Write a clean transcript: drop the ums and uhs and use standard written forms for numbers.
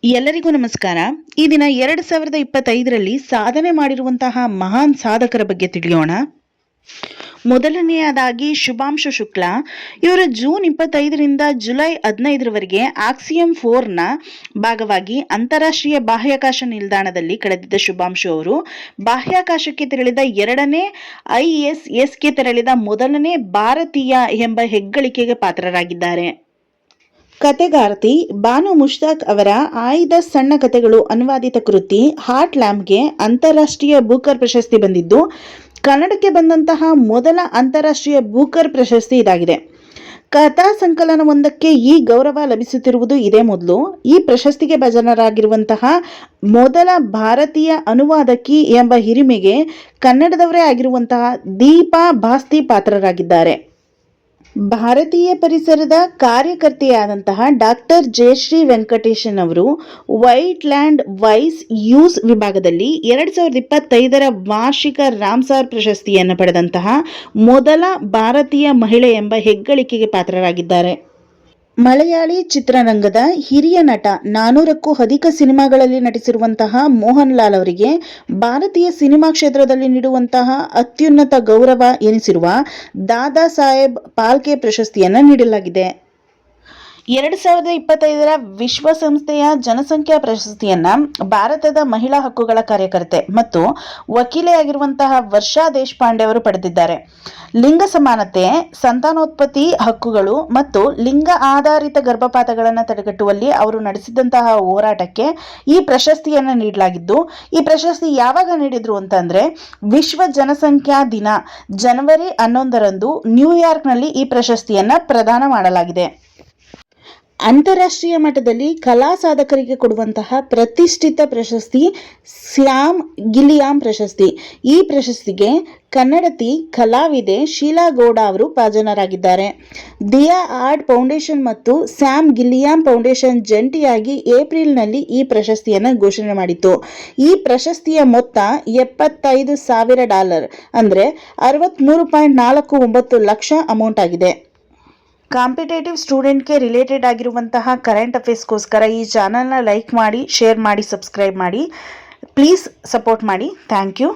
ಎಲ್ಲರಿಗೂ ನಮಸ್ಕಾರ. ಈ ದಿನ 2025ರಲ್ಲಿ ಸಾಧನೆ ಮಾಡಿರುವಂತಹ ಮಹಾನ್ ಸಾಧಕರ ಬಗ್ಗೆ ತಿಳಿಯೋಣ. ಮೊದಲನೆಯದಾಗಿ ಶುಭಾಂಶು ಶುಕ್ಲಾ. ಇವರು ಜೂನ್ 25ರಿಂದ ಜುಲೈ 15ರವರೆಗೆ ಆಕ್ಸಿಯಂ 4ನ ಭಾಗವಾಗಿ ಅಂತಾರಾಷ್ಟ್ರೀಯ ಬಾಹ್ಯಾಕಾಶ ನಿಲ್ದಾಣದಲ್ಲಿ ಕಳೆದಿದ್ದ ಶುಭಾಂಶು ಅವರು ಬಾಹ್ಯಾಕಾಶಕ್ಕೆ ತೆರಳಿದ ಎರಡನೇ ISSಗೆ ತೆರಳಿದ ಮೊದಲನೇ ಭಾರತೀಯ ಎಂಬ ಹೆಗ್ಗಳಿಕೆಗೆ ಪಾತ್ರರಾಗಿದ್ದಾರೆ. ಕತೆಗಾರ್ತಿ ಬಾನು ಮುಷ್ತಾಕ್ ಅವರ ಆಯ್ದ ಸಣ್ಣ ಕಥೆಗಳು ಅನುವಾದಿತ ಕೃತಿ ಹಾರ್ಟ್ ಲ್ಯಾಂಪ್ಗೆ ಅಂತಾರಾಷ್ಟ್ರೀಯ ಬೂಕರ್ ಪ್ರಶಸ್ತಿ ಬಂದಿದ್ದು, ಕನ್ನಡಕ್ಕೆ ಬಂದಂತಹ ಮೊದಲ ಅಂತಾರಾಷ್ಟ್ರೀಯ ಬೂಕರ್ ಪ್ರಶಸ್ತಿ ಇದಾಗಿದೆ. ಕಥಾ ಸಂಕಲನವೊಂದಕ್ಕೆ ಈ ಗೌರವ ಲಭಿಸುತ್ತಿರುವುದು ಇದೇ ಮೊದಲು. ಈ ಪ್ರಶಸ್ತಿಗೆ ಭಾಜನರಾಗಿರುವಂತಹ ಮೊದಲ ಭಾರತೀಯ ಅನುವಾದಕಿ ಎಂಬ ಹಿರಿಮೆಗೆ ಕನ್ನಡದವರೇ ಆಗಿರುವಂತಹ ದೀಪಾ ಬಾಸ್ತಿ ಪಾತ್ರರಾಗಿದ್ದಾರೆ. ಭಾರತೀಯ ಪರಿಸರದ ಕಾರ್ಯಕರ್ತೆಯಾದಂತಹ ಡಾಕ್ಟರ್ ಜಯಶ್ರೀ ವೆಂಕಟೇಶನ್ ಅವರು ವೈಟ್ ಲ್ಯಾಂಡ್ ವೈಸ್ ಯೂಸ್ ವಿಭಾಗದಲ್ಲಿ 2025ರ ವಾರ್ಷಿಕ ರಾಮ್ಸಾರ್ ಪ್ರಶಸ್ತಿಯನ್ನು ಪಡೆದಂತಹ ಮೊದಲ ಭಾರತೀಯ ಮಹಿಳೆ ಎಂಬ ಹೆಗ್ಗಳಿಕೆಗೆ ಪಾತ್ರರಾಗಿದ್ದಾರೆ. ಮಲಯಾಳಿ ಚಿತ್ರರಂಗದ ಹಿರಿಯ ನಟ, 400ಕ್ಕೂ ಅಧಿಕ ಸಿನಿಮಾಗಳಲ್ಲಿ ನಟಿಸಿರುವಂತಹ ಮೋಹನ್ ಲಾಲ್ ಅವರಿಗೆ ಭಾರತೀಯ ಸಿನಿಮಾ ಕ್ಷೇತ್ರದಲ್ಲಿ ನೀಡುವಂತಹ ಅತ್ಯುನ್ನತ ಗೌರವ ಎನಿಸಿರುವ ದಾದಾ ಸಾಹೇಬ್ ಫಾಲ್ಕೆ ಪ್ರಶಸ್ತಿಯನ್ನು ನೀಡಲಾಗಿದೆ. 2025ರ ವಿಶ್ವಸಂಸ್ಥೆಯ ಜನಸಂಖ್ಯಾ ಪ್ರಶಸ್ತಿಯನ್ನ ಭಾರತದ ಮಹಿಳಾ ಹಕ್ಕುಗಳ ಕಾರ್ಯಕರ್ತೆ ಮತ್ತು ವಕೀಲೆಯಾಗಿರುವಂತಹ ವರ್ಷಾ ದೇಶಪಾಂಡೆ ಅವರು ಪಡೆದಿದ್ದಾರೆ. ಲಿಂಗ ಸಮಾನತೆ, ಸಂತಾನೋತ್ಪತ್ತಿ ಹಕ್ಕುಗಳು ಮತ್ತು ಲಿಂಗ ಆಧಾರಿತ ಗರ್ಭಪಾತಗಳನ್ನು ತಡೆಗಟ್ಟುವಲ್ಲಿ ಅವರು ನಡೆಸಿದಂತಹ ಹೋರಾಟಕ್ಕೆ ಈ ಪ್ರಶಸ್ತಿಯನ್ನು ನೀಡಲಾಗಿದ್ದು, ಈ ಪ್ರಶಸ್ತಿ ಯಾವಾಗ ನೀಡಿದ್ರು ಅಂತಂದ್ರೆ ವಿಶ್ವ ಜನಸಂಖ್ಯಾ ದಿನ ಜನವರಿ 11ರಂದು ನ್ಯೂಯಾರ್ಕ್ನಲ್ಲಿ ಈ ಪ್ರಶಸ್ತಿಯನ್ನ ಪ್ರದಾನ ಮಾಡಲಾಗಿದೆ. ಅಂತಾರಾಷ್ಟ್ರೀಯ ಮಟ್ಟದಲ್ಲಿ ಕಲಾ ಸಾಧಕರಿಗೆ ಕೊಡುವಂತಹ ಪ್ರತಿಷ್ಠಿತ ಪ್ರಶಸ್ತಿ ಸ್ಯಾಮ್ ಗಿಲ್ಲಿಯಾಮ್ ಪ್ರಶಸ್ತಿ. ಈ ಪ್ರಶಸ್ತಿಗೆ ಕನ್ನಡತಿ ಕಲಾವಿದೆ ಶೀಲಾ ಗೌಡ ಅವರು ಭಾಜನರಾಗಿದ್ದಾರೆ. ದಿಯಾ ಆರ್ಟ್ ಫೌಂಡೇಶನ್ ಮತ್ತು ಸ್ಯಾಮ್ ಗಿಲ್ಲಿಯಾಮ್ ಫೌಂಡೇಶನ್ ಜಂಟಿಯಾಗಿ ಏಪ್ರಿಲ್ನಲ್ಲಿ ಈ ಪ್ರಶಸ್ತಿಯನ್ನು ಘೋಷಣೆ ಮಾಡಿತ್ತು. ಈ ಪ್ರಶಸ್ತಿಯ ಮೊತ್ತ $75,000 ಅಂದರೆ 63.49 ಲಕ್ಷ ಅಮೌಂಟ್ ಆಗಿದೆ. ಕಾಂಪಿಟೇಟಿವ್ ಸ್ಟೂಡೆಂಟ್ಗೆ ರಿಲೇಟೆಡ್ ಆಗಿರುವಂತಹ ಕರೆಂಟ್ ಅಫೇರ್ಸ್ಗೋಸ್ಕರ ಈ ಚಾನಲ್ನ ಲೈಕ್ ಮಾಡಿ, ಶೇರ್ ಮಾಡಿ, ಸಬ್ಸ್ಕ್ರೈಬ್ ಮಾಡಿ. ಪ್ಲೀಸ್ ಸಪೋರ್ಟ್ ಮಾಡಿ. Thank you.